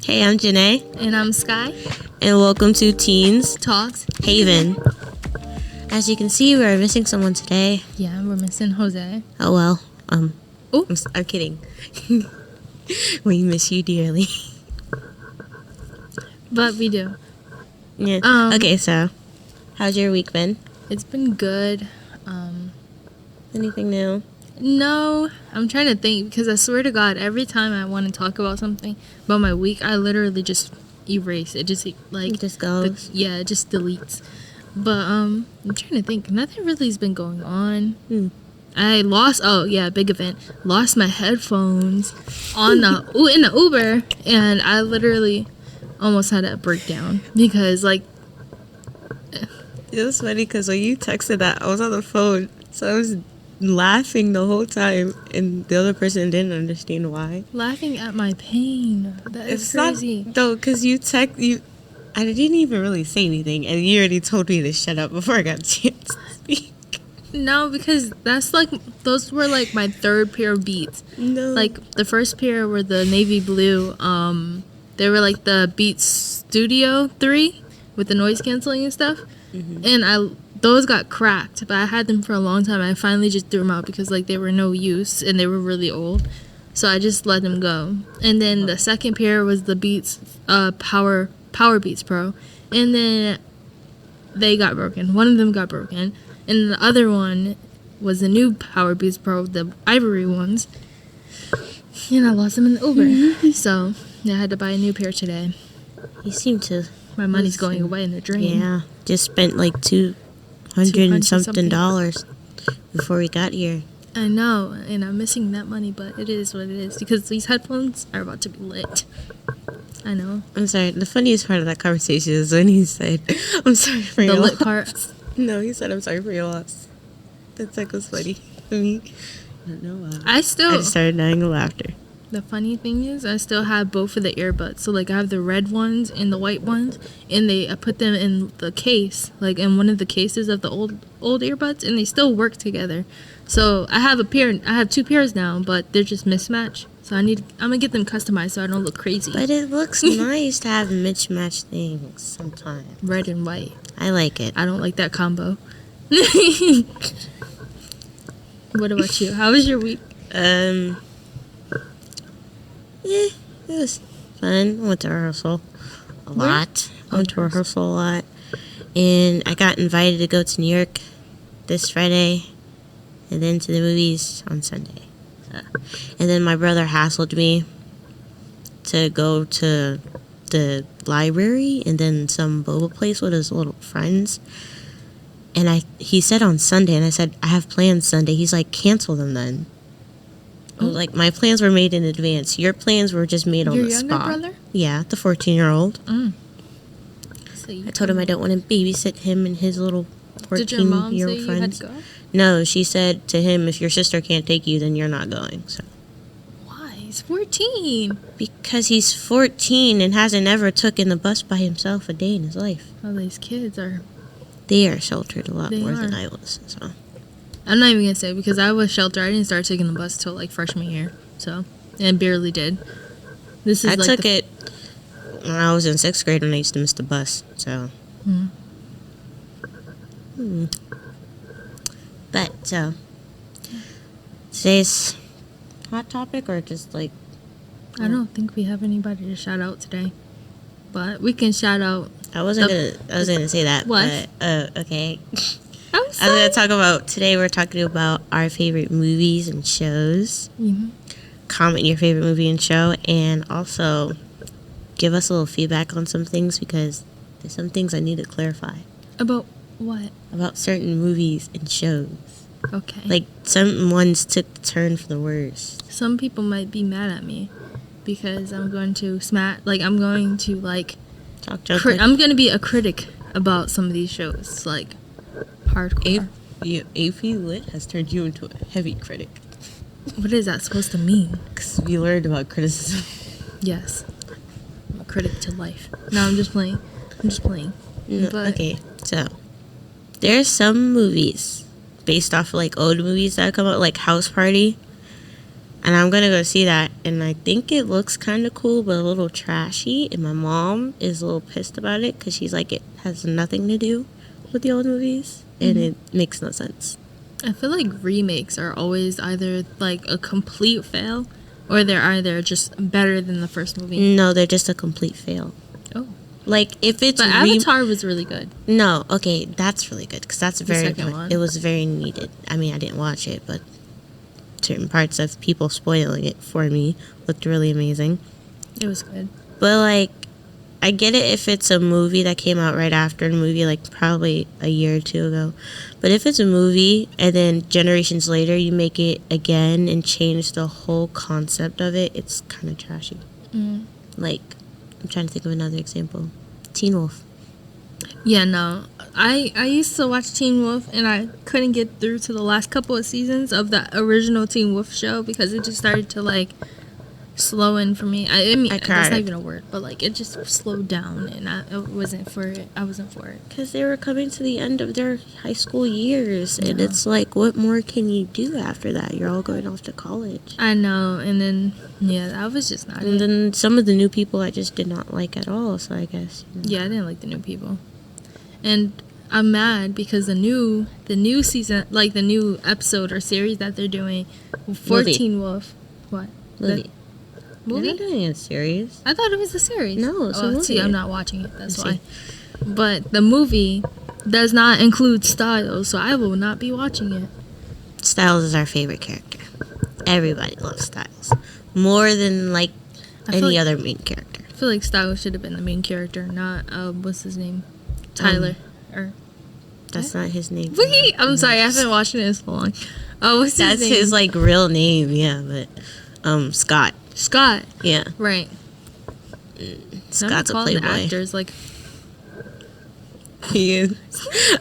Hey, I'm Janae. And I'm Skye. And welcome to Teens Talks Haven. As you can see, we're missing someone today. Yeah, we're missing Jose. Oh, well. Ooh. I'm kidding. We miss you dearly. But we do. Yeah. Okay, so how's your week been? It's been good. Anything new? No, I'm trying to think because I swear to God, every time I want to talk about something about my week, I literally just erase it. Just like It just goes. it just deletes. But I'm trying to think. Nothing really has been going on. I lost. Oh yeah, big event. Lost my headphones on in the Uber, and I literally almost had a breakdown because like. It was funny because when you texted that, I was on the phone, so I was laughing the whole time, and the other person didn't understand why. Laughing at my pain. That is crazy. Not, though, because I didn't even really say anything, and you already told me to shut up before I got a chance to speak. No, because those were like my third pair of Beats. No. Like the first pair were the navy blue. They were like the Beats Studio 3 with the noise canceling and stuff. Mm-hmm. And those got cracked, but I had them for a long time. I finally just threw them out because like they were no use and they were really old. So I just let them go. And then the second pair was the Beats Power Beats Pro. And then they got broken. One of them got broken. And the other one was the new Power Beats Pro, the ivory ones. And I lost them in the Uber. Mm-hmm. So I had to buy a new pair today. You seem to. My money's going away in the drain. Yeah. Just spent like $200 and something before we got here. I know, and I'm missing that money, but it is what it is because these headphones are about to be lit. I know. I'm sorry. The funniest part of that conversation is when he said, "I'm sorry for your loss." The lit part. No, he said, "I'm sorry for your loss." That's like was funny to me. I don't know why. I just started dying of laughter. The funny thing is, I still have both of the earbuds. So, like, I have the red ones and the white ones, and I put them in the case, like in one of the cases of the old earbuds, and they still work together. So I have two pairs now, but they're just mismatched. So I'm gonna get them customized so I don't look crazy. But it looks nice to have mismatched things sometimes. Red and white. I like it. I don't like that combo. What about you? How was your week? Yeah, it was fun. I went to rehearsal a lot. And I got invited to go to New York this Friday and then to the movies on Sunday. And then my brother hassled me to go to the library and then some boba place with his little friends. And he said on Sunday, and I said, I have plans Sunday. He's like, cancel them then. I was like, my plans were made in advance. Your plans were just made on the spot. Your younger brother? Yeah, the 14-year-old. So I told him I don't want to babysit him and his little 14-year-old friends. Did your mom say you had to go? No, she said to him, if your sister can't take you, then you're not going. So. Why? He's 14. Because he's 14 and hasn't ever taken the bus by himself a day in his life. All these kids are... They are sheltered a lot more than I was, so... I'm not even gonna say because I was sheltered. I didn't start taking the bus till like freshman year, and barely did. I took it when I was in 6th grade when I used to miss the bus. So, But today's hot topic or just like I don't think we have anybody to shout out today, but we can shout out. I was gonna say that. What? But, okay. I'm going to talk about, today we're talking about our favorite movies and shows. Mm-hmm. Comment your favorite movie and show, and also give us a little feedback on some things because there's some things I need to clarify. About what? About certain movies and shows. Okay. Like, some ones took the turn for the worse. Some people might be mad at me because I'm going to I'm going to be a critic about some of these shows, like... Hardcore. AP Lit has turned you into a heavy critic. What is that supposed to mean? Because we learned about criticism. Yes. I'm a critic to life. No, I'm just playing. No, okay, so there's some movies based off of like old movies that come out, like House Party. And I'm gonna go see that, and I think it looks kind of cool, but a little trashy. And my mom is a little pissed about it because she's like, it has nothing to do with the old movies, and it makes no sense. I feel like remakes are always either like a complete fail, or they're either just better than the first movie. No, they're just a complete fail. Oh, Like if it's but Avatar was really good. no, okay, that's really good because that's very second one. it was very needed. I mean, I didn't watch it, but certain parts of people spoiling it for me looked really amazing. It was good. But like, I get it if it's a movie that came out right after the movie, like probably a year or two ago. But if it's a movie and then generations later you make it again and change the whole concept of it, it's kind of trashy. Like, I'm trying to think of another example. Teen Wolf. Yeah, no. I used to watch Teen Wolf, and I couldn't get through to the last couple of seasons of the original Teen Wolf show because it just started to like slow in for me. I mean, I that's cried. not even a word, but like it just slowed down, and I wasn't for it. Because they were coming to the end of their high school years. And Yeah. it's like, what more can you do after that? You're all going off to college. I know, and then yeah, that was just not And it. then some of the new people I just did not like at all. So I guess. Yeah, I didn't like the new people, and I'm mad because the new season, like the new episode or series that they're doing for Movie. Teen Wolf. What? Movie. Movie? They're not doing a series. I thought it was a series. No, it's a See, movie. I'm not watching it. That's I why. see. But the movie does not include Styles, so I will not be watching it. Styles is our favorite character. Everybody loves Styles. More than like I feel any like- other main character. I feel like Styles should have been the main character, not what's his name, Tyler. Or That's not his name. wait, I'm sorry, I haven't watched it in so long. Oh, what's That's his name? his like real name, yeah, but Scott. Scott. Yeah. Right. Scott's a Call the playboy. actors like He is.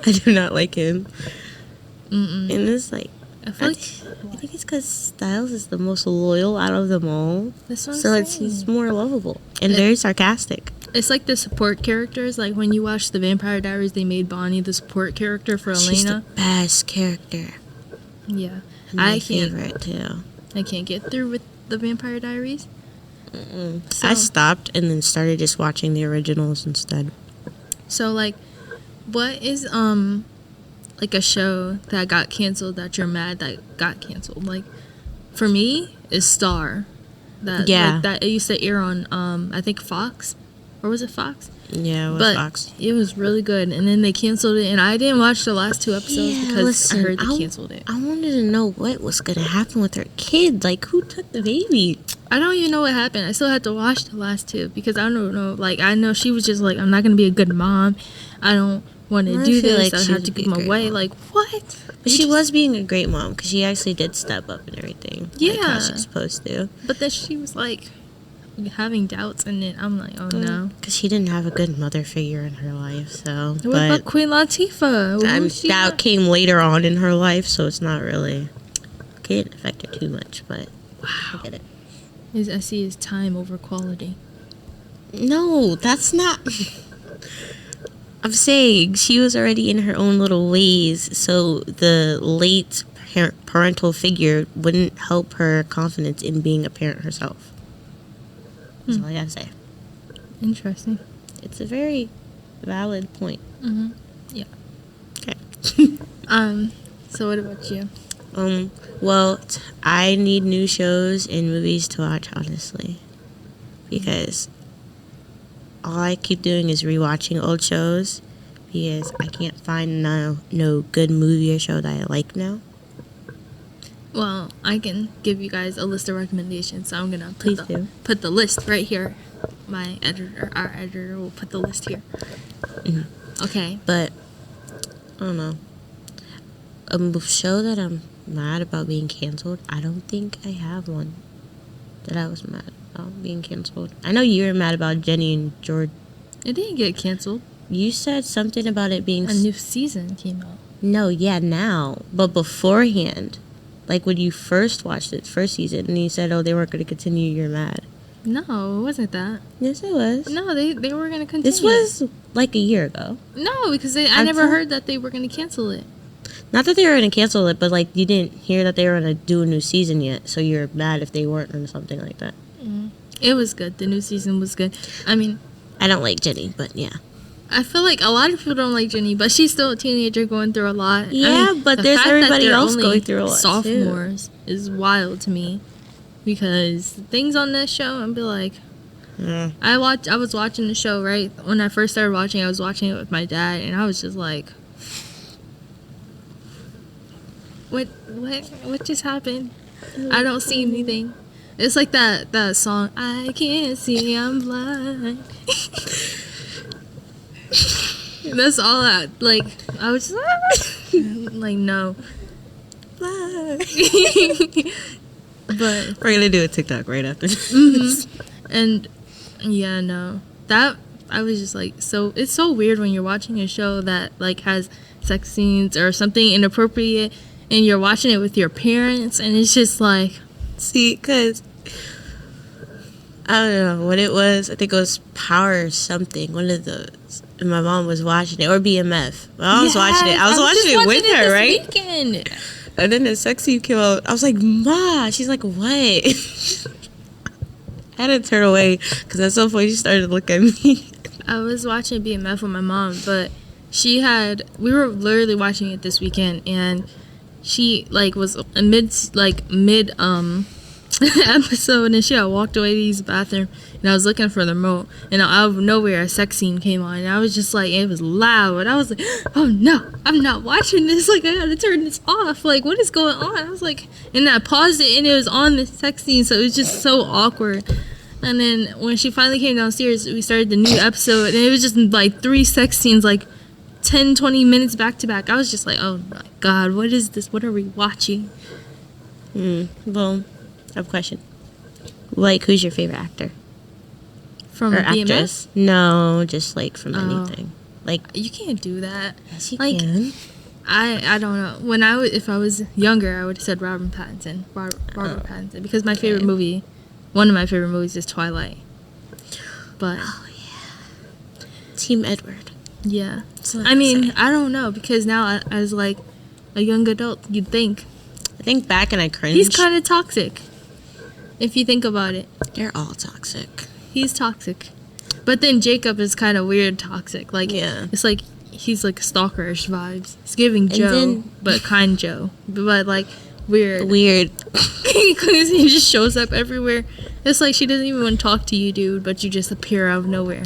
I do not like him. mm-mm. And it's like I feel like I think it's because Styles is the most loyal out of them all. that's what I'm So saying. he's more lovable and very sarcastic. It's like the support characters. Like when you watch the Vampire Diaries, they made Bonnie the support character for She's the Elena. best character. Yeah, And my I can't. favorite too. I can't get through with the Vampire Diaries. I stopped and then started just watching the originals instead. So like, what is like a show that got canceled that you're mad that got canceled? Like, for me, is Star. That Yeah. like, that it used to air on I think Fox, or was it Fox? Yeah, it was But Fox. it was really good, and then they canceled it, and I didn't watch the last two episodes Yeah, because listen, I heard they I- canceled it. I wanted to know what was gonna happen with her kid. Like, who took the baby? I don't even know what happened. I still had to watch the last two because I don't know. Like, I know she was just like, I'm not gonna be a good mom. I don't want to I do feel this. like I she have would to be give a him great away. mom. Like, what? But she was being a great mom because she actually did step up and everything. Like how Yeah. she's supposed to. But then she was like having doubts in it. I'm like, oh no. Because she didn't have a good mother figure in her life, so. What about Queen Latifah? Who's she that at? came later on in her life, so it's not really. Can't affect her too much, but. I get it. I see his time over quality. No, that's not. I'm saying she was already in her own little ways, so the late parental figure wouldn't help her confidence in being a parent herself. That's all I gotta say. Interesting. It's a very valid point. Mm-hmm. Yeah. Okay. So what about you? Well, I need new shows and movies to watch, honestly, because all I keep doing is rewatching old shows because I can't find no good movie or show that I like now. Well, I can give you guys a list of recommendations. So I'm gonna Please do. put the list right here. My editor, our editor, will put the list here. Mm-hmm. Okay. But I don't know. A show that I'm mad about being canceled, I don't think I have one that I was mad about being canceled. I know you were mad about Jenny and George. It didn't get canceled. You said something about it being A new season came out. No, yeah, now. But beforehand, like when you first watched it, first season, and you said, oh, they weren't going to continue, you're mad. No, it wasn't that. Yes, it was. No, they were gonna continue. This was like a year ago. No, because I I'm never tell- heard that they were gonna cancel it. Not that they were gonna cancel it, but like you didn't hear that they were gonna do a new season yet, so you're mad if they weren't or something like that. It was good. The new season was good. I mean, I don't like Jenny, but yeah. I feel like a lot of people don't like Jenny, but she's still a teenager going through a lot. Yeah, I mean, but the there's fact that everybody they're else only going through a lot, sophomores is wild to me, because things on this show, I'd be like, I was watching the show, right? When I first started watching, I was watching it with my dad, and I was just like, what just happened? I don't see anything. It's like that song, I can't see, I'm blind. That's all I was just like, no. But But we're gonna do a TikTok right after this. and yeah, no. That I was just like, so it's so weird when you're watching a show that like has sex scenes or something inappropriate, and you're watching it with your parents, and it's just like, See, because I don't know what it was. I think it was Power or something. One of those. And my mom was watching it, or BMF. Well, I was watching it. I was watching it with her, right? Weekend. And then the sex scene came out. I was like, Ma. She's like, what? I had to turn away because at some point she started to look at me. I was watching BMF with my mom, but we were literally watching it this weekend, and she like was a mid episode, and she had walked away to use the bathroom, and I was looking for the remote, and out of nowhere a sex scene came on, and I was just like, it was loud, and I was like, oh no, I'm not watching this, like I gotta turn this off, like what is going on? I was like, and I paused it, and it was on the sex scene, so it was just so awkward. And then when she finally came downstairs, we started the new episode, and it was just like 3 sex scenes, like 10-20 minutes back to back. I was just like, oh my god, what is this? What are we watching? Well, I have a question. Like, who's your favorite actor? From Or BMF? actress? No, just like from anything. Like, You can't do that. yes, you Like, can. I don't know. If I was younger, I would have said Robert Pattinson. Robert Pattinson, because my favorite movie, one of my favorite movies, is Twilight. But Team Edward. yeah, That's what I mean, say. I don't know, because now as like a young adult, you'd think I think back and I cringe. he's kind of toxic. If you think about it, They're all toxic. he's toxic. But then Jacob is kind of weird toxic. Like, Yeah. it's like he's like stalkerish vibes. It's giving Joe, then- but kind Joe. But like weird. Weird. Because he just shows up everywhere. It's like she doesn't even want to talk to you, dude, but you just appear out of nowhere.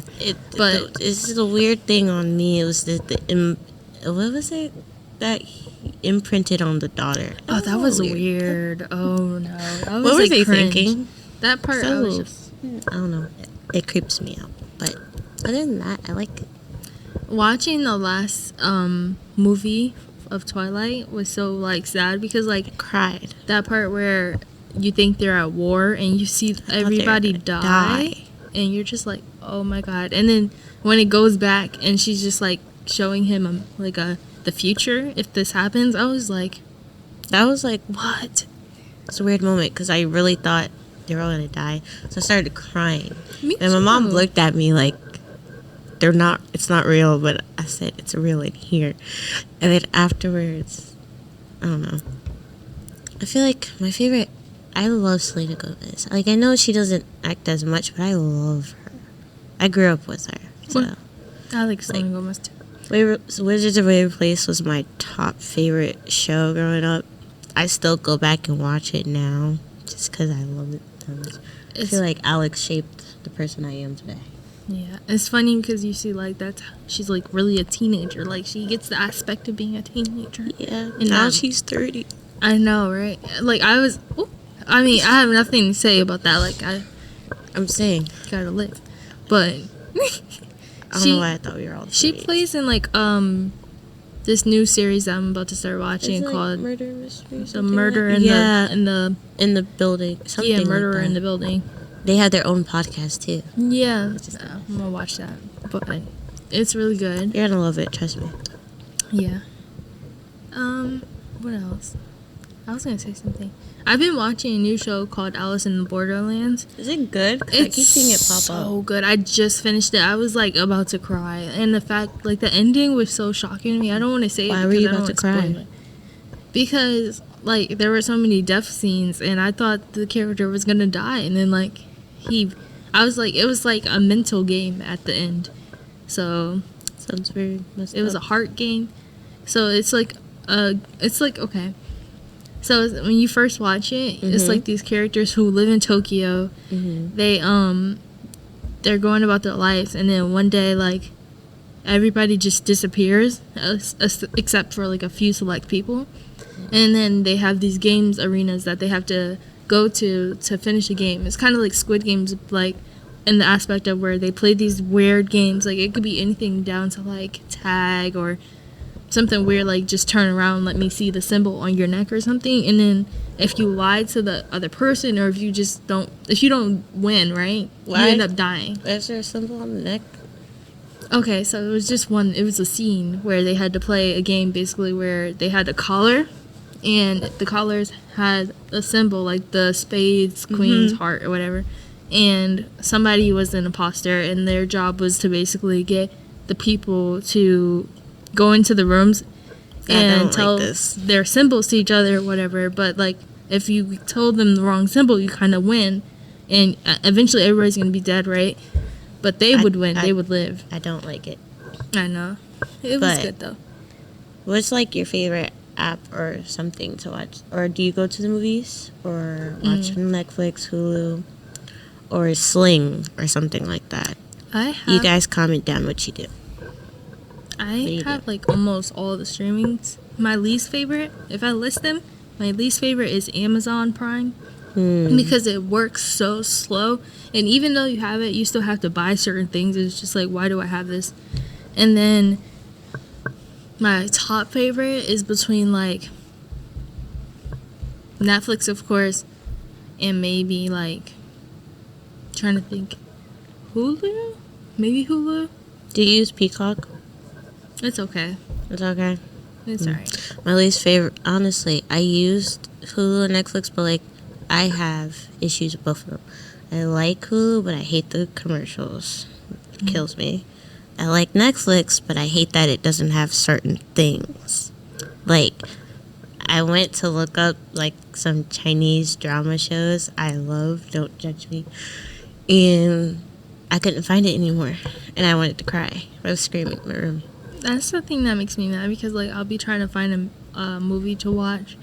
But- It's a weird thing on me. It was what was it that he imprinted on the daughter? Oh, that was weird. Oh no. That was What were like they cringe. thinking? That part I was just I don't know. It creeps me out. But other than that, I like it. watching the last movie of Twilight was so like sad, because like Cried. that part where you think they're at war and you see everybody gonna die, and you're just like, oh my god. And then when it goes back and she's just like showing him the future if this happens, I was like, That was like, what? It's a weird moment because I really thought they were all gonna die. So I started crying. me And my mom too. looked at me like, it's not real, but I said, it's real in here. And then afterwards, I don't know. I feel like I love Selena Gomez. Like, I know she doesn't act as much, but I love her. I grew up with her. So, I like Selena Gomez too. Wizards of Waverly Place was my top favorite show growing up. I still go back and watch it now just because I love it so much. I feel like Alex shaped the person I am today. Yeah, it's funny because you see like she's like really a teenager. Like she gets the aspect of being a teenager. Yeah, And now she's 30. I know, right? Like I have nothing to say about that. Like I'm saying. gotta live, but I don't know why I thought we were all the she same. plays in like this new series that I'm about to start watching called Murder Mystery. The Murder in in the in the building. Something Murderer like that. in the Building. They have their own podcast too. Yeah, I'm gonna watch that, but it's really good. You're gonna love it. Trust me. Yeah. What else? I was gonna say something. I've been watching a new show called Alice in the Borderlands. Is it good? 'Cause It's I keep seeing it pop up. so good. I just finished it. I was like about to cry, and the fact, like, the ending was so shocking to me. I don't want to say it. Why were because you I don't about to wanna cry? spoil it. Because like there were so many death scenes, and I thought the character was gonna die, and then like I was like, it was like a mental game at the end. So Sounds very messed it was a up. heart game. So it's like okay. So when you first watch it, it's like these characters who live in Tokyo. They're going about their lives, and then one day like everybody just disappears, except for like a few select people. And then they have these games arenas that they have to go to finish a game. It's kind of like Squid Games, like in the aspect of where they play these weird games. Like it could be anything down to like tag or something weird, like just turn around and let me see the symbol on your neck or something. And then if you lie to the other person, or if you don't win, right, Why? you end up dying. Is there a symbol on the neck? Okay, so it was a scene where they had to play a game basically where they had a collar, and the collars had a symbol like the spades, queens, heart, or whatever. And somebody was an imposter, and their job was to basically get the people to go into the rooms and tell their symbols to each other or whatever. But like if you told them the wrong symbol, you kind of win, and eventually everybody's gonna be dead, right? But they would win. They would live. I don't like it. I know. It was good though. What's like your favorite app or something to watch? Or do you go to the movies or watch on Netflix, Hulu, or Sling or something like that? You guys comment down what you do. I have like almost all the streamings. My least favorite, if I list them, my least favorite is Amazon Prime. Because it works so slow, and even though you have it, you still have to buy certain things. It's just like, why do I have this? And then my top favorite is between like Netflix, of course, and maybe like trying to think, Hulu, maybe Hulu. Do you use Peacock? It's okay. It's okay. It's alright. My least favorite, honestly, I used Hulu and Netflix, but like I have issues with both of them. I like Hulu, but I hate the commercials. It kills me. I like Netflix, but I hate that it doesn't have certain things. Like, I went to look up like some Chinese drama shows I love, don't judge me, and I couldn't find it anymore, and I wanted to cry. I was screaming in my room. That's the thing that makes me mad, because like I'll be trying to find a movie to watch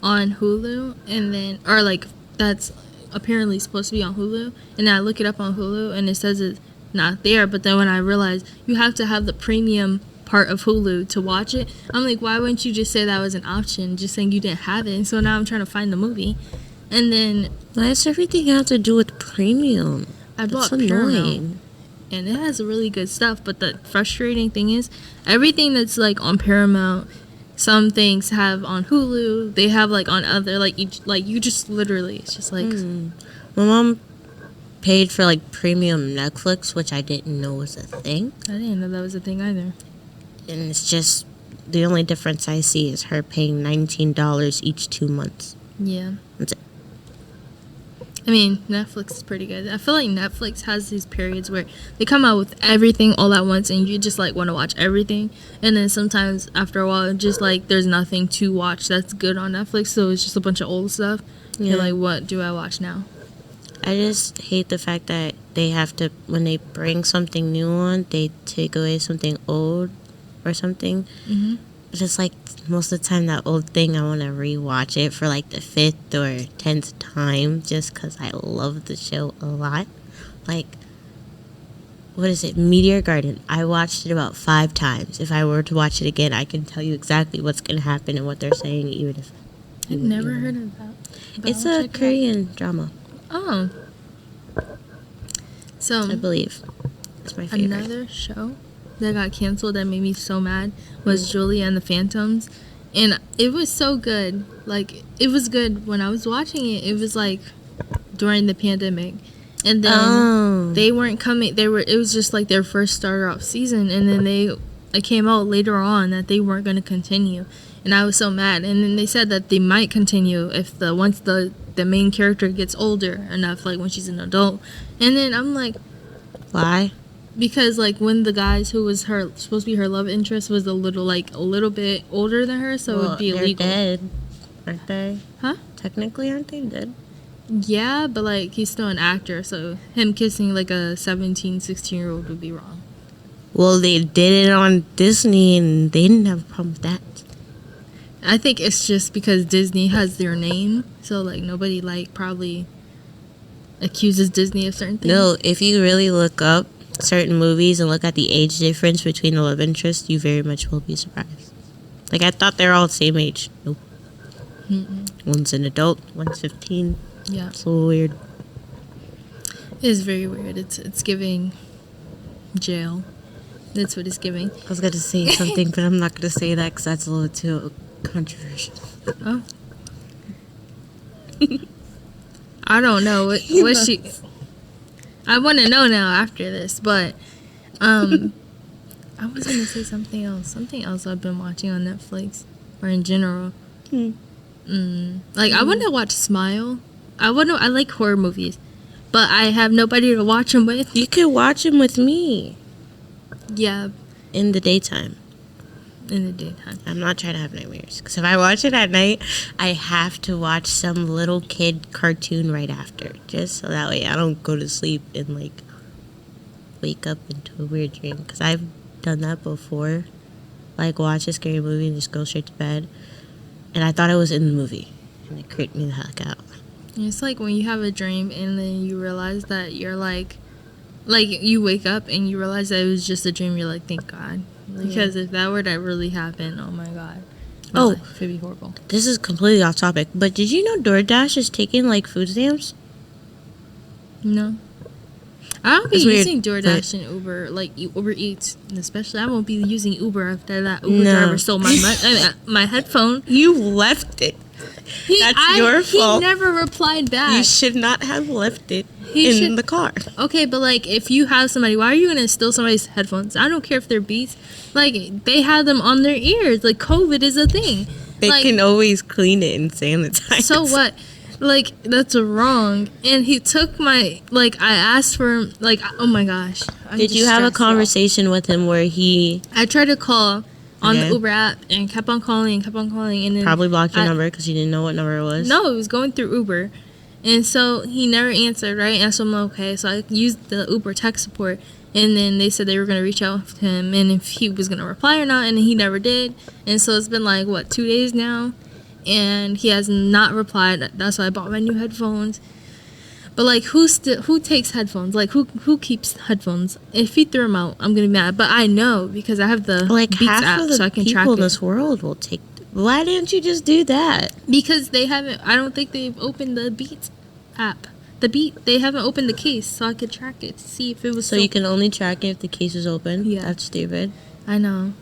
on Hulu, and then, or like that's apparently supposed to be on Hulu, and then I look it up on Hulu and it says it's not there. But then when I realize you have to have the premium part of Hulu to watch it, I'm like, why wouldn't you just say that was an option, just saying you didn't have it? And so now I'm trying to find the movie, and then Why does everything have to do with premium? I bought That's Paramount, annoying. and it has really good stuff. But the frustrating thing is, everything that's like on Paramount, some things have on Hulu. They have like on other, like each, like you just literally, it's just like My mom paid for like premium Netflix, which I didn't know was a thing. I didn't know that was a thing either. And it's just, the only difference I see is her paying $19 each 2 months. Yeah. That's it. I mean, Netflix is pretty good. I feel like Netflix has these periods where they come out with everything all at once, and you just like want to watch everything. And then sometimes after a while, just like there's nothing to watch that's good on Netflix, so it's just a bunch of old stuff. Yeah. You're like, what do I watch now? I just hate the fact that they have to, when they bring something new on, they take away something old or something. Mm-hmm. Just like most of the time, that old thing, I want to rewatch it for like the 5th or 10th time just because I love the show a lot. Like, what is it? Meteor Garden. I watched it about 5 times. If I were to watch it again, I can tell you exactly what's going to happen and what they're saying, even if... I've never heard of that. But It's I'll a check it out. Korean drama, Oh. So, I believe. It's my favorite. another show that got canceled that made me so mad was Julia and the Phantoms. And it was so good. Like, it was good when I was watching it. It was like during the pandemic. And then they weren't coming. It was just like their first starter off season. And then it came out later on that they weren't going to continue. and I was so mad. And then they said that they might continue if once the main character gets older enough, like when she's an adult. And then I'm like, why? Because like when the guys who was supposed to be her love interest was a little bit older than her, so it would be illegal. They're dead, aren't they? Huh? Technically, aren't they dead? Yeah, but like he's still an actor, so him kissing like a 17, 16-year-old would be wrong. Well, they did it on Disney, and they didn't have a problem with that. I think it's just because Disney has their name, so like nobody like probably accuses Disney of certain things. No, if you really look up certain movies and look at the age difference between the love interests, you very much will be surprised. Like, I thought they were all the same age. Nope. Mm-mm. One's an adult, one's 15. Yeah, It's a little weird. it is very weird. It's giving jail. That's what it's giving. I was going to say something, but I'm not going to say that because that's a little too controversial. Oh. I don't know what she. I want to know now after this, but I was gonna say something else. Something else I've been watching on Netflix or in general. I want to watch Smile. I like horror movies, but I have nobody to watch them with. You could watch them with me. Yeah, in the daytime. In the daytime. I'm not trying to have nightmares. Because if I watch it at night, I have to watch some little kid cartoon right after. Just so that way I don't go to sleep and, like, wake up into a weird dream. Because I've done that before. Like, watch a scary movie and just go straight to bed. And I thought I was in the movie. And it creeped me the heck out. It's like when you have a dream and then you realize that you're like you wake up and you realize that it was just a dream. You're like, thank God. Because if that were to really happen, oh my God. It would be horrible. This is completely off topic, but did you know DoorDash is taking, like, food stamps? No. I don't be It's using weird, DoorDash and Uber, like Uber Eats, and especially I won't be using Uber after that Uber driver stole my headphone. You left it. That's your fault. He never replied back. You should not have left it in the car. Okay, but like if you have somebody, why are you gonna steal somebody's headphones? I don't care if they're Beats. Like they have them on their ears. Like COVID is a thing. They can always clean it and sanitize. So what? Like that's wrong. And he took my I asked for him. Like oh my gosh. Did you have a conversation with him where he? I tried to call on the Uber app and kept on calling, and then probably blocked your number because you didn't know what number it was. No, it was going through Uber, and so he never answered. Right, and so I'm like, okay. So I used the Uber tech support, and then they said they were gonna reach out to him and if he was gonna reply or not, and he never did. And so it's been 2 days now, and he has not replied. That's why I bought my new headphones. But who takes headphones? Like who keeps headphones? If he threw them out, I'm gonna be mad. But I know because I have the Beats app, so I can track it. People in this world will take. Why didn't you just do that? Because they haven't. I don't think they've opened the Beats app. They haven't opened the case, so I could track it to see if it was. So you can only track it if the case is open. Yeah, that's stupid. I know.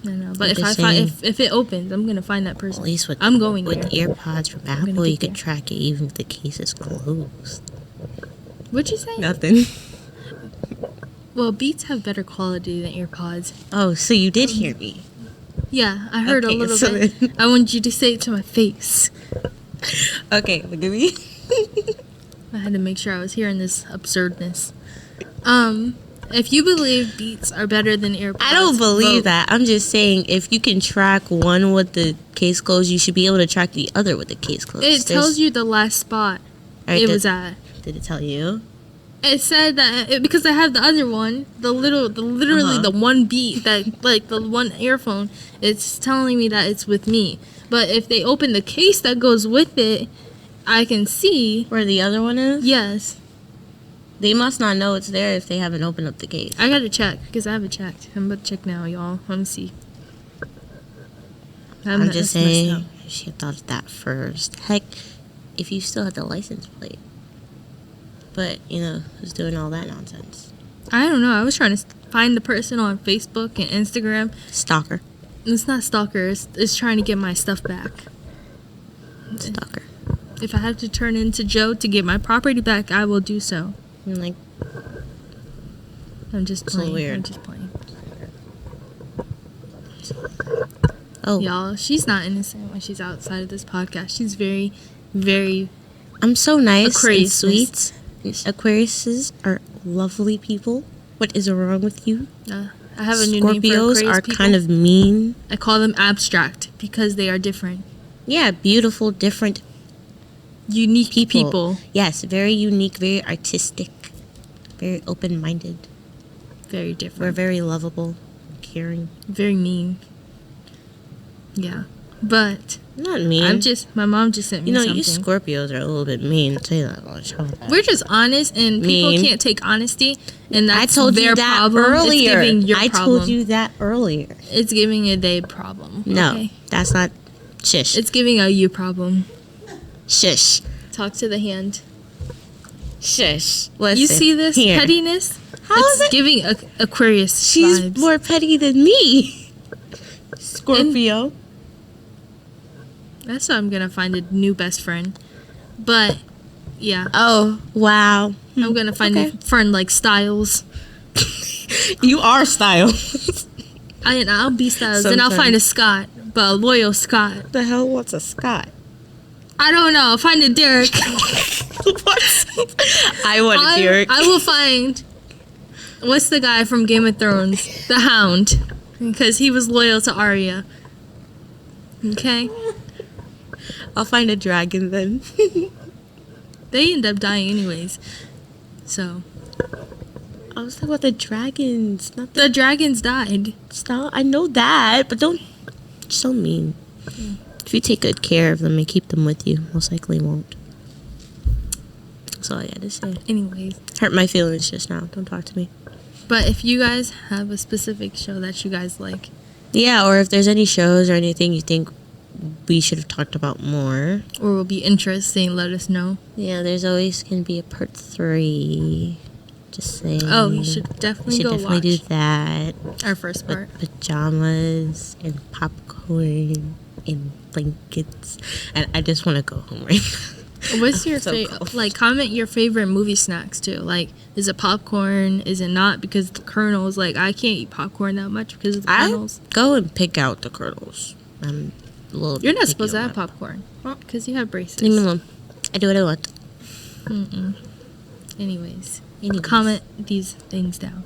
But if it opens, I'm gonna find that person. At least with earpods from Apple, you can track it even if the case is closed. What'd you say? Nothing. Well, Beats have better quality than AirPods. Oh, so you did hear me? Yeah, I heard a little bit. I want you to say it to my face. Okay, look at me. I had to make sure I was hearing this absurdness. If you believe Beats are better than AirPods, I don't believe that. I'm just saying if you can track one with the case closed, you should be able to track the other with the case closed. It tells you the last spot it was at. Did it tell you? It said that because I have the other one, literally the one beat that the one earphone. It's telling me that it's with me. But if they open the case that goes with it, I can see where the other one is. Yes. They must not know it's there if they haven't opened up the case. I gotta check because I haven't checked. I'm about to check now, y'all. Let me see. I'm just saying, I should have thought of that first. Heck, if you still had the license plate. But, who's doing all that nonsense? I don't know. I was trying to find the person on Facebook and Instagram. Stalker. It's not stalker. It's trying to get my stuff back. Stalker. If I have to turn into Joe to get my property back, I will do so. I'm just playing. Weird. I'm just playing. Oh, Y'all, she's not innocent when she's outside of this podcast. She's very, very. I'm so nice Aquarius. and sweet. Aquariuses are lovely people. What is wrong with you? I have a new name for Scorpios Aquarius are people. kind of mean. I call them abstract because they are different. Yeah, beautiful, different Unique people. Yes, very unique, very artistic, very open-minded. Very We're different. very lovable, caring. Very mean. Yeah. But Not mean. my mom just sent me you know, something. you Scorpios are a little bit mean. I'll tell you that much. How about that? We're just honest, and people Mean. can't take honesty, and I that's told their you that problem. earlier. It's giving your I problem. told you that earlier. It's giving a they problem. No, okay? that's not. Shush. It's giving a you problem. Shush. Talk to the hand. Shush. Listen, You see this here. pettiness? How it's is it? giving Aquarius She's vibes. more petty than me. Scorpio. That's why I'm gonna find a new best friend. But yeah, Oh, wow. I'm gonna find a friend like Styles. You are style. I'll be Styles, and I'll find a Scott, but a loyal Scott. The hell? What's a Scott? I don't know. I'll find a Derek. What? I want a Derek. I will find. What's the guy from Game of Thrones? The Hound, because he was loyal to Arya. Okay. I'll find a dragon then. They end up dying anyways. So I was talking about the dragons, not the dragons died. style. I know that, but don't. So mean. If you take good care of them and keep them with you, most likely won't. That's all I gotta say. Anyways, Hurt my feelings just now. Don't talk to me. but if you guys have a specific show that you guys like, Yeah, or if there's any shows or anything you think we should have talked about more. or will be interesting, let us know. Yeah, there's always gonna be a part 3. Just saying. Oh, you should We definitely should go definitely watch do that. our first part. With pajamas and popcorn and blankets. And I just want to go home right now. What's your so favorite? cold. Like, comment your favorite movie snacks too. Like, is it popcorn? Is it not? Because the kernels. Like, I can't eat popcorn that much because of the kernels. Go and pick out the kernels. I'm a little You're not picky supposed to on have that. popcorn because you have braces. Leave me alone. I do what I want. Anyways, Anyways. comment these things down.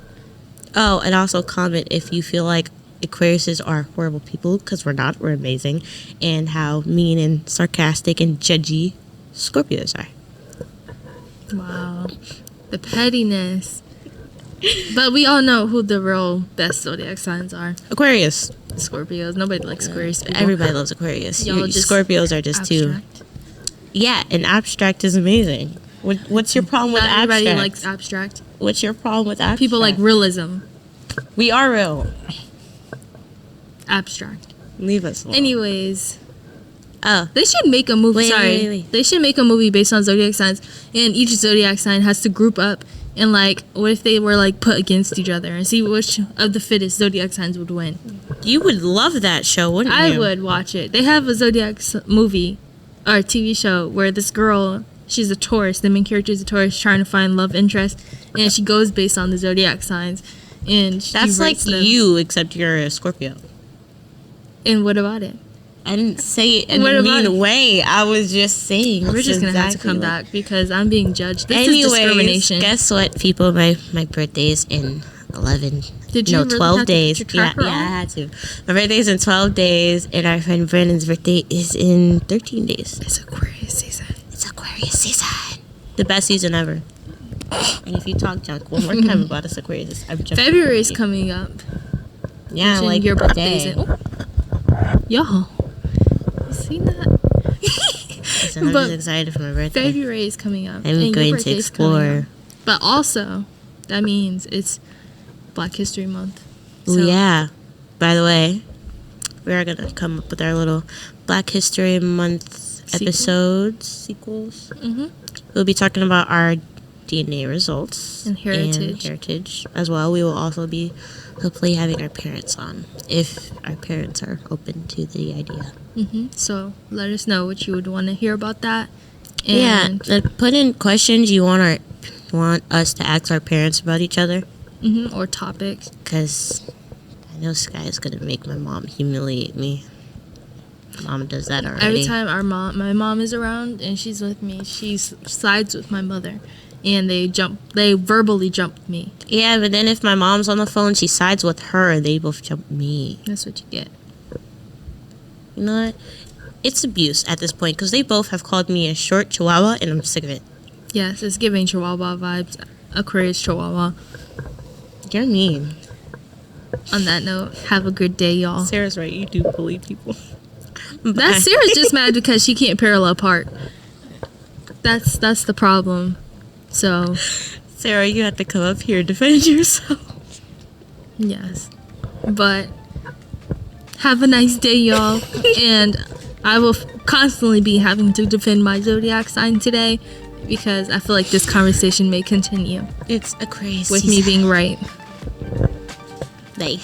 Oh, and also comment if you feel like Aquariuses are horrible people, because we're not. We're amazing. And how mean and sarcastic and judgy Scorpios are. Wow, the pettiness. But we all know who the real best zodiac signs are. Aquarius. Scorpios. Nobody likes Aquarius people. Everybody loves Aquarius. Y'all just Scorpios are just too. abstract. Yeah, and abstract is amazing. What's your problem with Not abstract? everybody likes abstract. What's your problem with abstract? People like realism. We are real. Abstract. Leave us alone. Anyways, Oh, they should make a movie. Wait, Sorry, wait. they should make a movie based on zodiac signs, and each zodiac sign has to group up. And like, what if they were like put against each other and see which of the fittest zodiac signs would win? you would love that show, wouldn't you? I would watch it. They have a zodiac movie or TV show where this girl, she's a Taurus. The main character is a Taurus trying to find love interest, and she goes based on the zodiac signs. And she That's like rates them. you, except you're a Scorpio. And what about it? I didn't say it in What a about mean it? way. I was just saying. We're it's just gonna have to exactly come like- back because I'm being judged. This is Anyways, discrimination. guess what, people? My birthday's in 11. Did you no, really 12 have to days. put your Yeah, tracker I on? had to. My birthday's in 12 days, and our friend Brandon's birthday is in 13 days. It's Aquarius season. It's Aquarius season. The best season ever. And if you talk junk one more time about us Aquarius, I'm jumping. February is coming up. Yeah, Which in like your birthday's day. in. Oh. Y'all, you seen that? Listen, I'm But just excited for my birthday. February is coming up. I'm and your going to birthday's coming explore. up. But also, that means it's Black History Month. Oh yeah. By the way, we are gonna come up with our little Black History Month episodes, sequels. Mhm. We'll be talking about our DNA results And heritage. heritage as well. We will also be hopefully having our parents on, if our parents are open to the idea. So let us know what you would want to hear about that. Yeah, And and put in questions you want us to ask our parents about each other, or topics. because I know Skye is gonna make my mom humiliate me. Mom does that already. Every time my mom is around and she's with me, she sides with my mother, and they verbally jump me. Yeah, but then if my mom's on the phone, she sides with her, and they both jump me. That's what you get. You know what? It's abuse at this point, because they both have called me a short chihuahua, and I'm sick of it. Yes, it's giving Chihuahua vibes. Aquarius Chihuahua. You're mean. On that note, have a good day, y'all. Sarah's right. You do bully people. That Sarah's just mad because she can't parallel park. That's the problem. So, Sarah, you have to come up here and defend yourself. yes. But have a nice day, y'all. And I will constantly be having to defend my zodiac sign today because I feel like this conversation may continue. It's a crazy with me being right. Bye.